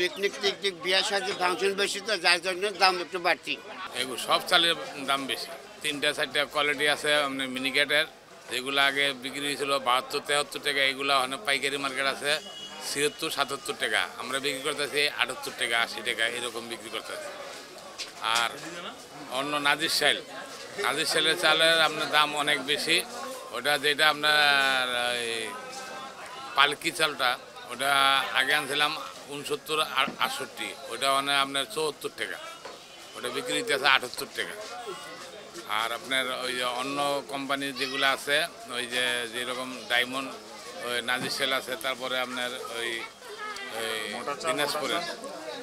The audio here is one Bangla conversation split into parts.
পিকনিক টিকনিক বিয়ে সাথে ফাংশন বেশি তো যার জন্য দাম একটু বাড়তি। এগুলো সব চালের দাম বেশি। 3-4টা কোয়ালিটি আছে আপনার মিনিকেটের, যেগুলো আগে বিক্রি হয়েছিল 72-73 টাকা, এগুলো অনেক পাইকারি মার্কেট আছে 76-77 টাকা, আমরা বিক্রি করতেছি 78 টাকা 80 টাকা এরকম বিক্রি করতেছি। আর অন্য নাজির সেলের চালের আপনার দাম অনেক বেশি। ওটা যেটা আপনার পালকি চালটা, ওটা আগে আনছিলাম 69-68, ওটা মানে আপনার 74 টাকা, ওটা বিক্রি হইতেছে 78 টাকা। আর আপনার ওই যে অন্য কোম্পানির যেগুলো আছে, ওই যে যেরকম ডায়মন্ড, ওই নাজির সেল আছে, তারপরে আপনার ওই দিনাজপুরের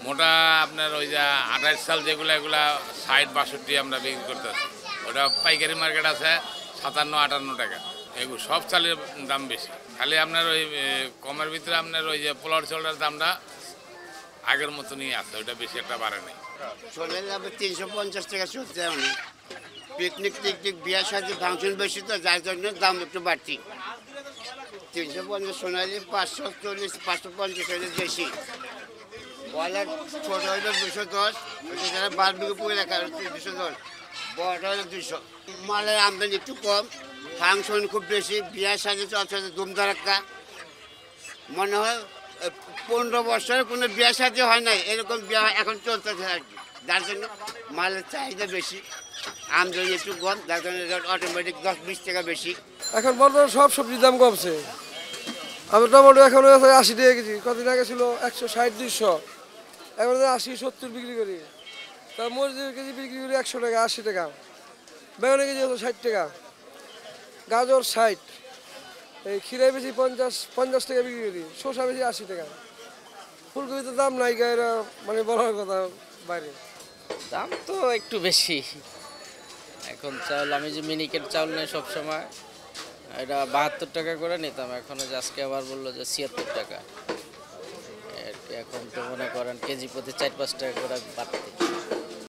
মোটা আপনার ওই যে 28 চাল যেগুলো, এগুলা 60-62 আমরা বিক্রি করতেছি। ওটা পাইকারি মার্কেট আছে 57-58 টাকা। এগুলো সব চালের দাম বেশি, খালি আপনার ওই কমের ভিতরে আপনার ওই যে পোলার চালটার দামটা আগের মতনই আছে, ওইটা বেশি একটা বাড়ে নাই। চলে যাবে 350 টাকা চলছে অনেক। পিকনিক টিকনিক বিয়ে সাথে ফাংশন বেশি তো যার জন্য দাম একটু বাড়তি। 350 সোনালি, 540, 550 হলে বেশি। বলার ছোট হইলে 210, যারা 12 বিঘে পুকুর রাখা 210, বড়টা হলে 200। মালের আমদানি একটু কম, ফাংশন খুব বেশি, বিয়ের সাথে চলছে ধুমধারাক্কা। মনে হয় 15 বছরে কোনো বিয়ের সাথে হয় নাই, এরকম বিয়ে এখন চলতেছে আর কি। যার জন্য মালের চাহিদা বেশি, আমদানি একটু কম, যার জন্য অটোমেটিক 10-20 টাকা বেশি। এখন বর্তমানে সব সবজির দাম কমছে। আমার টমেটো এখন 80 টাকা কেজি, কদিন আগে ছিল 160-200, এখন 80-70 বিক্রি করি। তার মরিচের কেজি বিক্রি করি 100 টাকা 80 টাকা, বেগুনের কেজি 60 টাকা, গাজর 60, এই খিরাই বেশি 50 টাকা বিক্রি করি, শসা বেশি 80 টাকা। ফুলকপিতে দাম নাই এরা মানে বলার কথা বাইরে। দাম তো একটু বেশি এখন। চাউল আমি যে মিনিকেট চাউল নেই সবসময়, এটা 72 টাকা করে নিতাম, এখন আজকে আবার বললো যে 76 টাকা। এখন তো মনে করেন কেজি প্রতি 4-5 টাকা করে বাড়তে।